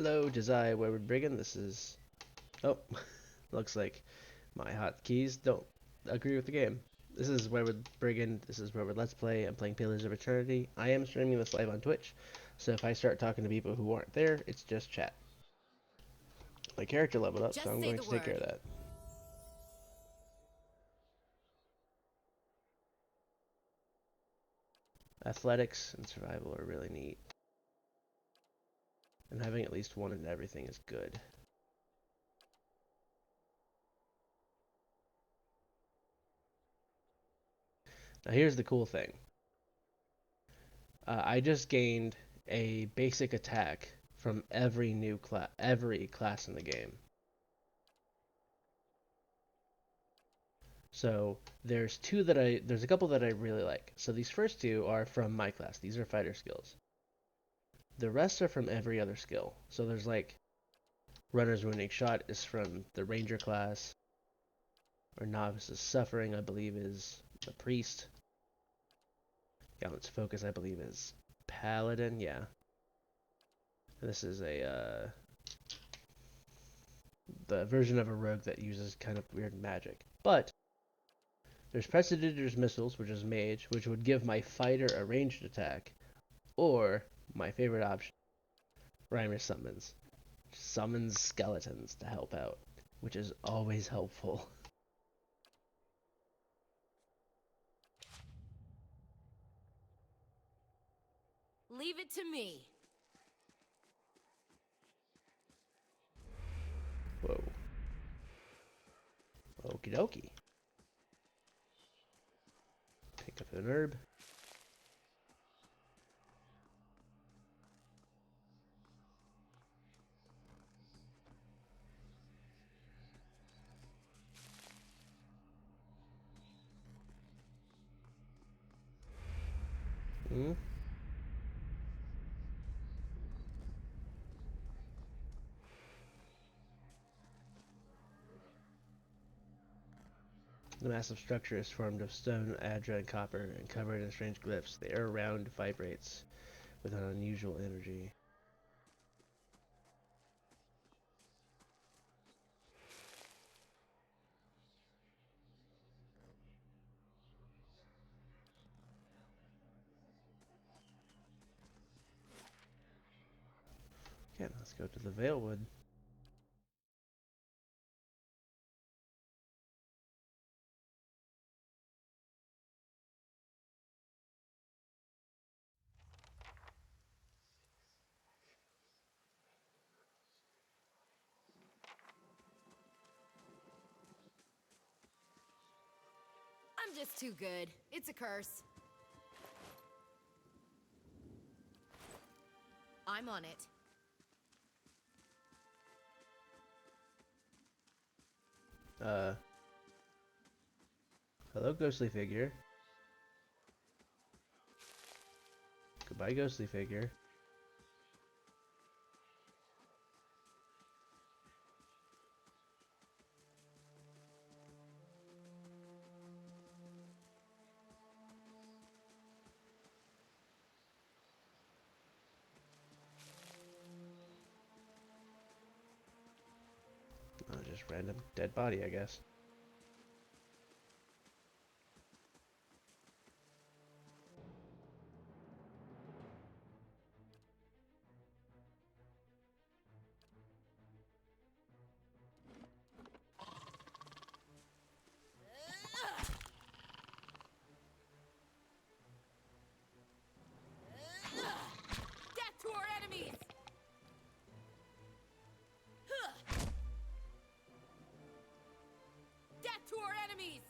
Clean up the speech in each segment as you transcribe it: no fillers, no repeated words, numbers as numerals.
Hello, Josiah Wayward Brigand. This is. Oh, looks like my hotkeys don't agree with the game. This is Wayward Brigand. This is Wayward Let's Play. I'm playing Pillars of Eternity. I am streaming this live on Twitch, so if I start talking to people who aren't there, it's just chat. My character leveled up, so I'm going to take care of that. Athletics and survival are really neat. And having at least one in everything is good. Now here's the cool thing. I just gained a basic attack from every class in the game. So there's a couple that I really like. So these first two are from my class. These are fighter skills. The rest are from every other skill. So there's like Runner's Wounding Shot is from the Ranger class. Or Novice's Suffering, I believe, is the Priest. Gallant's Focus, I believe, is Paladin, yeah. This is the version of a rogue that uses kind of weird magic. But there's Prestidigitator's Missiles, which is Mage, which would give my fighter a ranged attack. Or, my favorite option, Rhymer Summons. Summons skeletons to help out, which is always helpful. Leave it to me. Whoa. Okie dokie. Pick up an herb. Hmm? The massive structure is formed of stone, adra, and copper, and covered in strange glyphs. The air around vibrates with an unusual energy. Okay, let's go to the Wayward. I'm just too good. It's a curse. I'm on it. Hello, ghostly figure. Goodbye, ghostly figure. Just random dead body, I guess. Death to our enemies! Death to our enemies!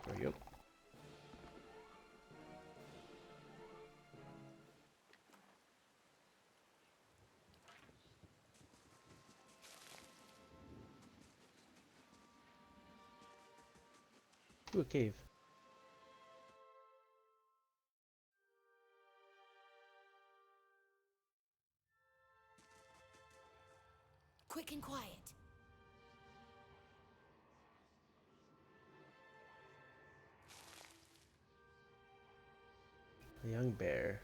There we go. Ooh, a cave. Quick and quiet. A young bear.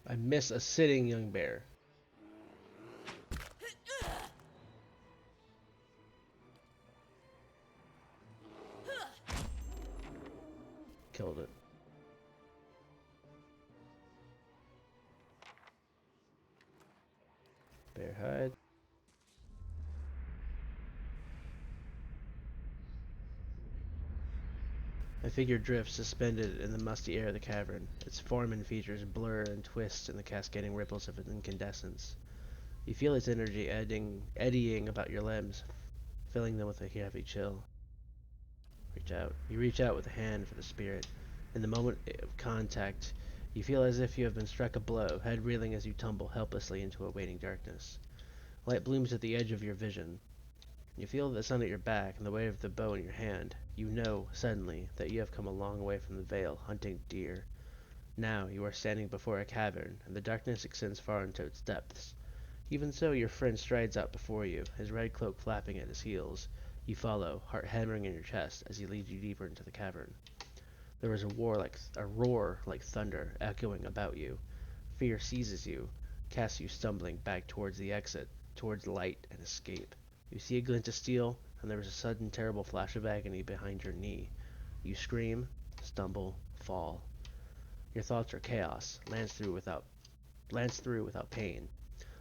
I miss a sitting young bear. Killed it. Bear hide. A figure drifts suspended in the musty air of the cavern. Its form and features blur and twist in the cascading ripples of incandescence. You feel its energy eddying about your limbs, filling them with a heavy chill. Reach out. You reach out with a hand for the spirit. In the moment of contact, you feel as if you have been struck a blow, head reeling as you tumble helplessly into a waiting darkness. Light blooms at the edge of your vision. You feel the sun at your back and the weight of the bow in your hand. You know, suddenly, that you have come a long way from the vale, hunting deer. Now you are standing before a cavern, and the darkness extends far into its depths. Even so, your friend strides out before you, his red cloak flapping at his heels. You follow, heart hammering in your chest, as he leads you deeper into the cavern. There is a roar like thunder, echoing about you. Fear seizes you, casts you stumbling back towards the exit, towards light and escape. You see a glint of steel, and there is a sudden terrible flash of agony behind your knee. You scream, stumble, fall. Your thoughts are chaos, lance through without pain.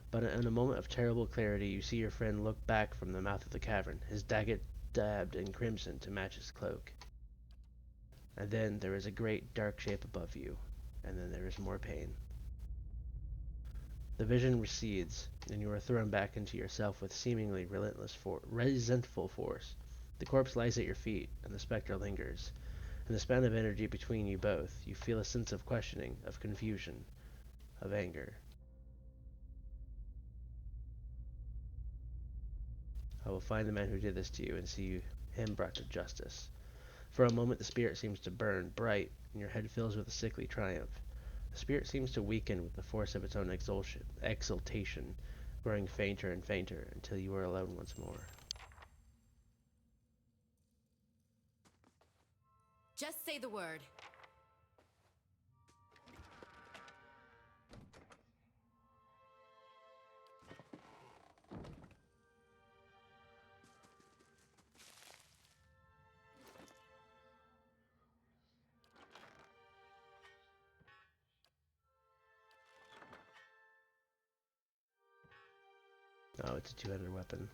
But in a moment of terrible clarity, you see your friend look back from the mouth of the cavern, his daggett dabbed in crimson to match his cloak. And then there is a great dark shape above you, and then there is more pain. The vision recedes, and you are thrown back into yourself with seemingly resentful force. The corpse lies at your feet, and the spectre lingers. In the span of energy between you both, you feel a sense of questioning, of confusion, of anger. I will find the man who did this to you and see him brought to justice. For a moment the spirit seems to burn bright, and your head fills with a sickly triumph. The spirit seems to weaken with the force of its own exultation, growing fainter and fainter until you are alone once more. Just say the word. Oh, it's a two-handed weapon.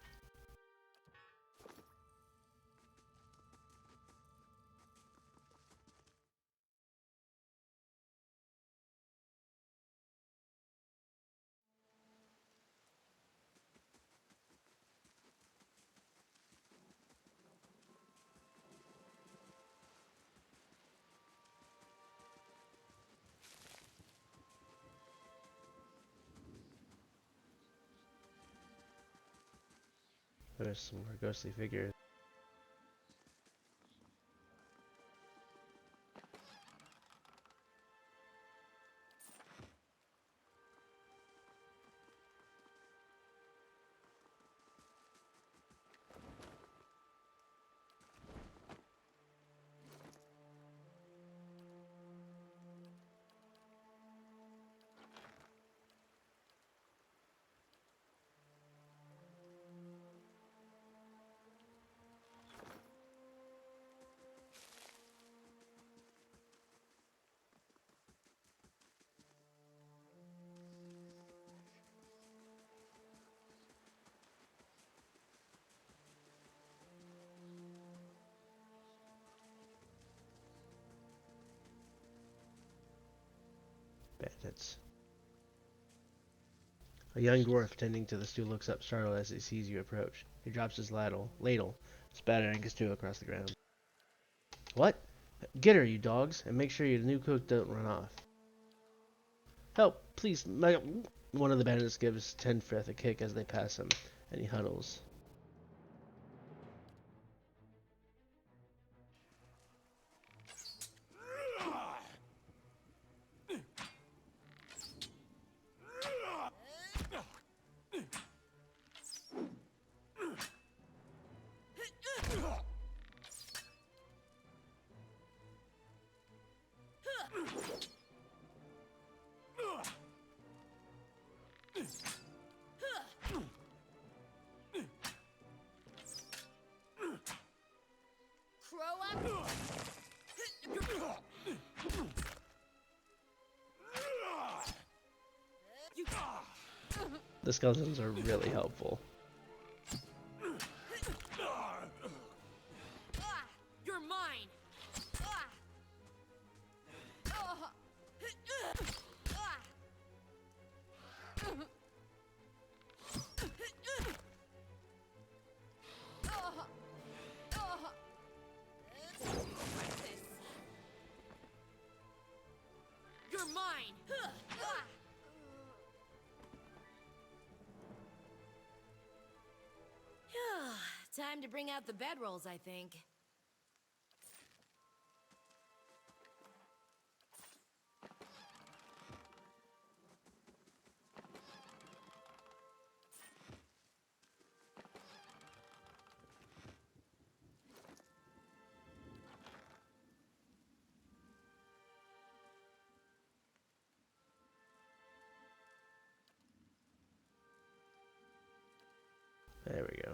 There's some more ghostly figures. Bandits. A young dwarf tending to the stew looks up startled as he sees you approach. He drops his ladle, spattering his stew across the ground. What? Get her, you dogs, and make sure your new cook don't run off. Help, please. One of the bandits gives 10th a kick as they pass him, and he huddles. Crow up. You. The skeletons are really helpful. You're mine. You're mine. Time to bring out the bedrolls, I think. There we go.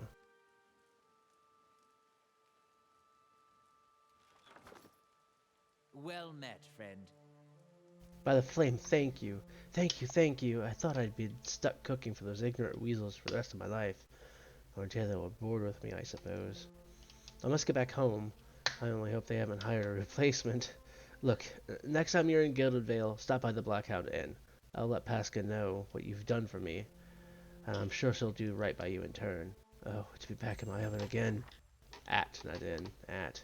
Well met, friend. By the flame, thank you. Thank you, thank you. I thought I'd be stuck cooking for those ignorant weasels for the rest of my life. Or until they were bored with me, I suppose. I must get back home. I only hope they haven't hired a replacement. Look, next time you're in Gilded Vale, stop by the Blackhound Inn. I'll let Pasca know what you've done for me, and I'm sure she'll do right by you in turn. Oh, to be back in my oven again. At, not in. At.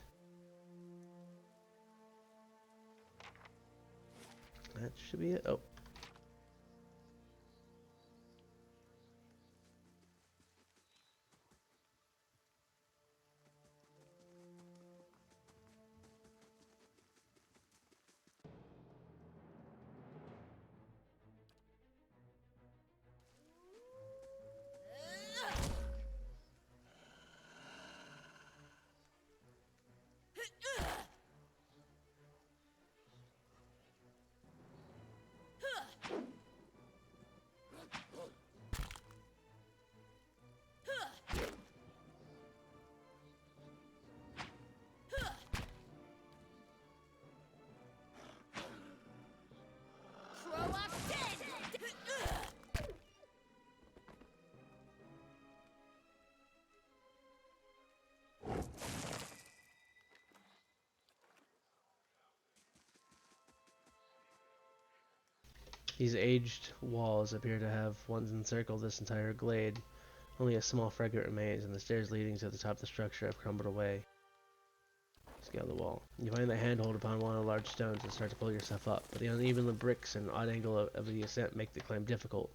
That should be it. Oh. Crow up dead. These aged walls appear to have once encircled this entire glade. Only a small fragment remains, and the stairs leading to the top of the structure have crumbled away. Scale the wall. You find the handhold upon one of the large stones and start to pull yourself up, but the uneven bricks and odd angle of the ascent make the climb difficult,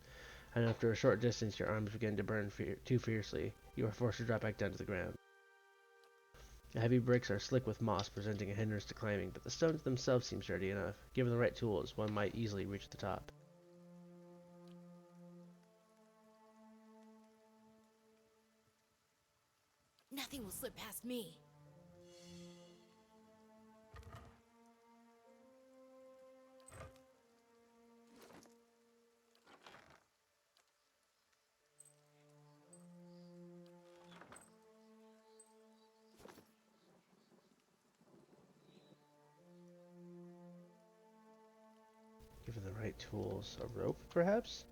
and after a short distance your arms begin to burn too fiercely. You are forced to drop back down to the ground. The heavy bricks are slick with moss, presenting a hindrance to climbing, but the stones themselves seem sturdy enough. Given the right tools, one might easily reach the top. Nothing will slip past me. Given the right tools. A rope, perhaps?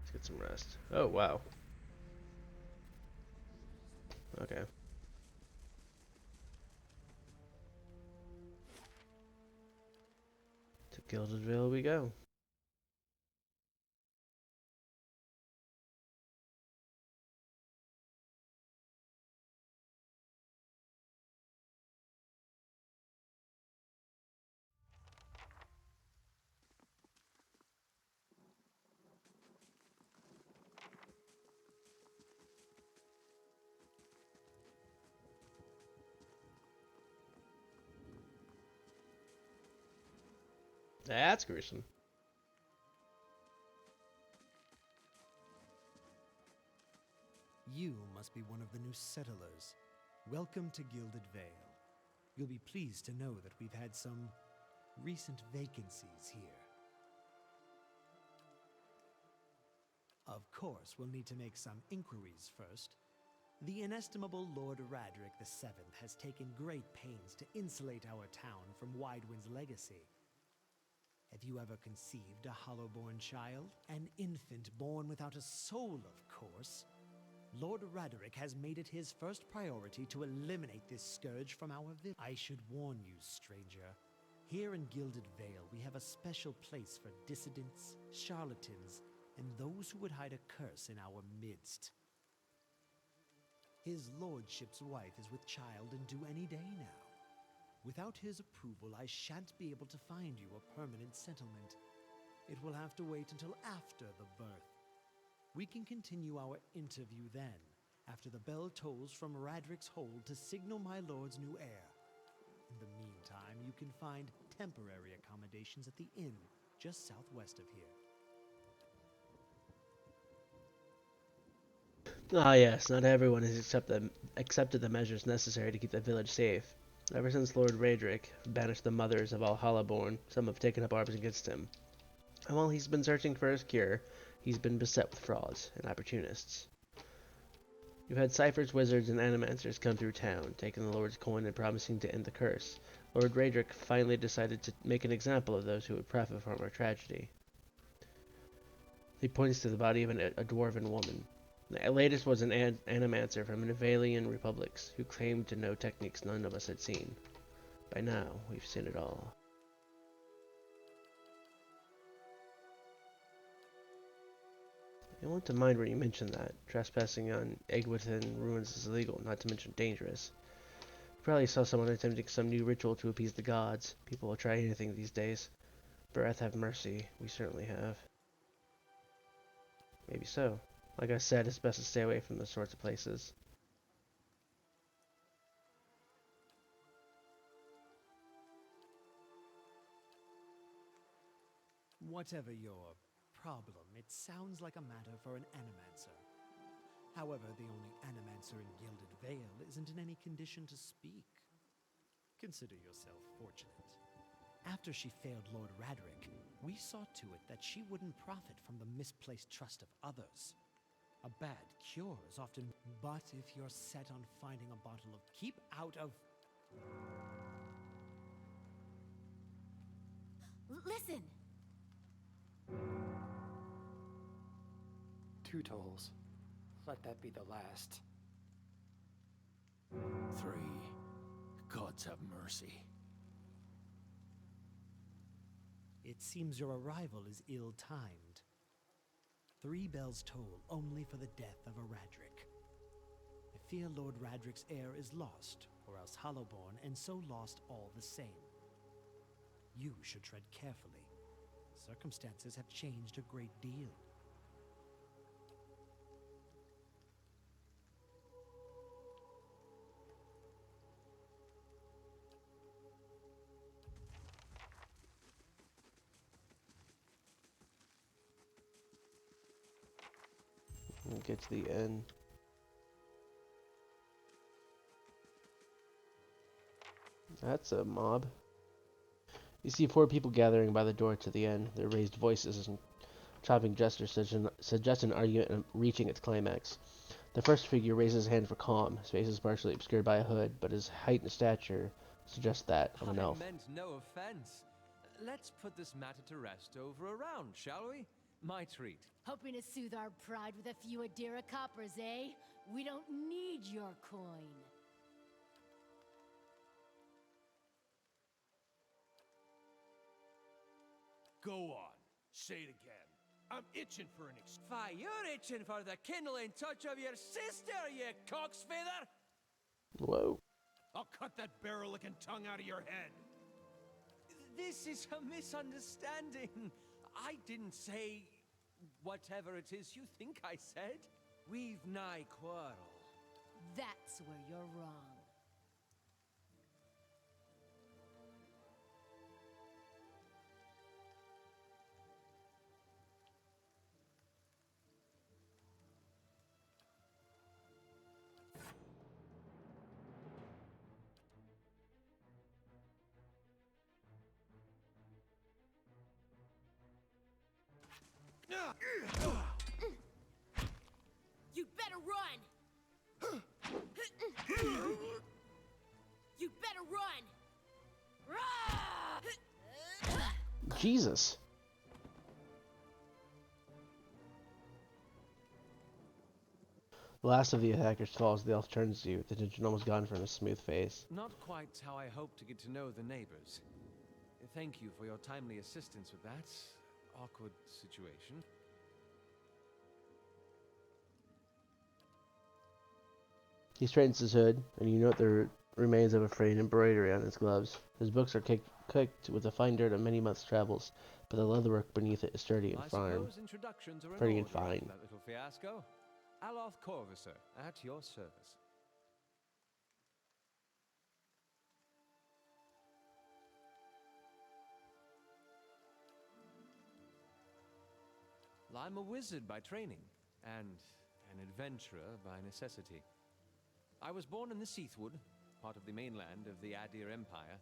Let's get some rest. Oh, wow. Okay. To Gilded Vale we go. That's gruesome. You must be one of the new settlers. Welcome to Gilded Vale. You'll be pleased to know that we've had some recent vacancies here. Of course, we'll need to make some inquiries first. The inestimable Lord Radric VII has taken great pains to insulate our town from Widewind's legacy. Have you ever conceived a hollow-born child? An infant born without a soul, of course. Lord Radric has made it his first priority to eliminate this scourge from our village. I should warn you, stranger. Here in Gilded Vale, we have a special place for dissidents, charlatans, and those who would hide a curse in our midst. His lordship's wife is with child and due any day now. Without his approval, I shan't be able to find you a permanent settlement. It will have to wait until after the birth. We can continue our interview then, after the bell tolls from Radric's hold to signal my lord's new heir. In the meantime, you can find temporary accommodations at the inn just southwest of here. Ah yes, not everyone has accepted the measures necessary to keep the village safe. Ever since Lord Radric banished the mothers of all Hollowborn, some have taken up arms against him. And while he's been searching for his cure, he's been beset with frauds and opportunists. You've had ciphers, wizards, and animancers come through town, taking the Lord's coin and promising to end the curse. Lord Radric finally decided to make an example of those who would profit from our tragedy. He points to the body of a dwarven woman. The latest was an animancer from an Avalian republics, who claimed to know techniques none of us had seen. By now, we've seen it all. I want to mind when you mentioned that. Trespassing on Egwithan ruins is illegal, not to mention dangerous. You probably saw someone attempting some new ritual to appease the gods. People will try anything these days. Breath have mercy, we certainly have. Maybe so. Like I said, it's best to stay away from those sorts of places. Whatever your problem, it sounds like a matter for an animancer. However, the only animancer in Gilded Vale isn't in any condition to speak. Consider yourself fortunate. After she failed Lord Radric, we saw to it that she wouldn't profit from the misplaced trust of others. A bad cure is often... But if you're set on finding a bottle of... Keep out of... Listen! 2 tolls. Let that be the last. 3. Gods have mercy. It seems your arrival is ill-timed. 3 bells toll only for the death of a Radric. I fear Lord Radric's heir is lost, or else Hollowborn, and so lost all the same. You should tread carefully. Circumstances have changed a great deal. We'll get to the end. That's a mob. You see 4 people gathering by the door to the end. Their raised voices and chopping gestures suggest an argument reaching its climax. The first figure raises his hand for calm. His face is partially obscured by a hood, but his height and stature suggest that of an elf. I meant no offense. Let's put this matter to rest over a round, shall we? My treat. Hoping to soothe our pride with a few Adira coppers, eh? We don't need your coin. Go on. Say it again. I'm itching for an Fie, you're itching for the kindling touch of your sister, you cocksfeather! Whoa. I'll cut that barrel-licking tongue out of your head. This is a misunderstanding. I didn't say whatever it is you think I said. We've nigh quarrel. That's where you're wrong. You'd better run! You'd better run! Jesus. The last of the attackers falls. The elf turns to you, the tension almost gone from his smooth face. Not quite how I hoped to get to know the neighbors. Thank you for your timely assistance with that awkward situation. He straightens his hood, and you note the remains of a frayed embroidery on his gloves. His books are cooked with the fine dirt of many months' travels, but the leatherwork beneath it is sturdy and I fine. suppose introductions are in Sturdy and order after fine. that little fiasco. Aloth Corvusser, at your service. I'm a wizard by training, and an adventurer by necessity. I was born in the Seathwood, part of the mainland of the Adir Empire,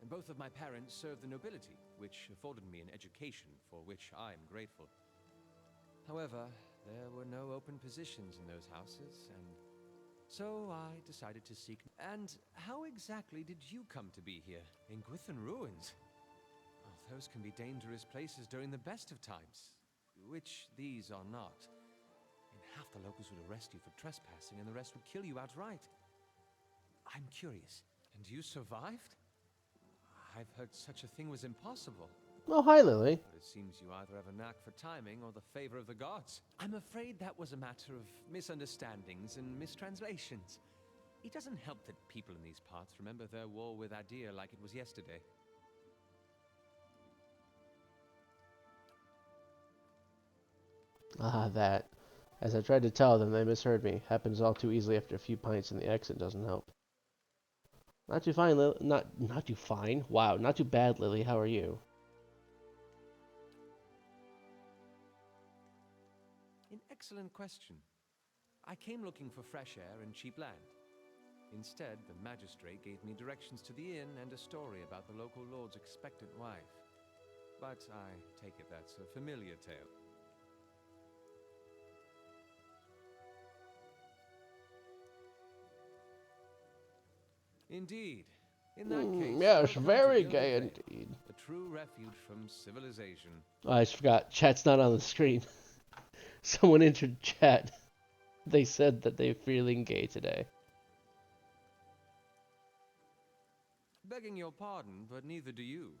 and both of my parents served the nobility, which afforded me an education for which I am grateful. However, there were no open positions in those houses, and so I decided to seek... And how exactly did you come to be here, in Gwithan Ruins? Well, those can be dangerous places during the best of times, which these are not. And half the locals would arrest you for trespassing, and the rest would kill you outright. I'm curious, and you survived? I've heard such a thing was impossible. Oh, hi, Lily. But it seems you either have a knack for timing or the favor of the gods. I'm afraid that was a matter of misunderstandings and mistranslations. It doesn't help that people in these parts remember their war with Adir like it was yesterday. Ah, that. As I tried to tell them, they misheard me. Happens all too easily after a few pints, and the accent doesn't help. Not too fine, Lily. Not too fine. Wow, not too bad, Lily. How are you? An excellent question. I came looking for fresh air and cheap land. Instead, the magistrate gave me directions to the inn and a story about the local lord's expectant wife. But I take it that's a familiar tale. Indeed. In that case, Yes, welcome very to gay Gildervale, indeed. a true refuge from civilization. Oh, I just forgot. Chat's not on the screen. Someone entered chat. They said that they're feeling gay today. Begging your pardon, but neither do you.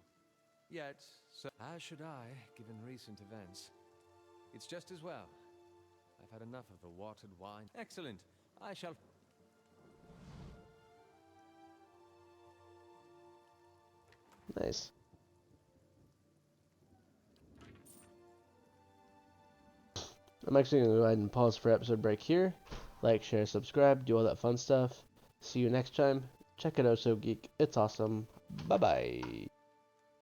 Yet, so as should I, given recent events. It's just as well. I've had enough of the watered wine. Excellent. I shall... Nice. I'm actually going to go ahead and pause for episode break here. Like, share, subscribe, do all that fun stuff. See you next time. Check it out, So Geek. It's awesome. Bye-bye.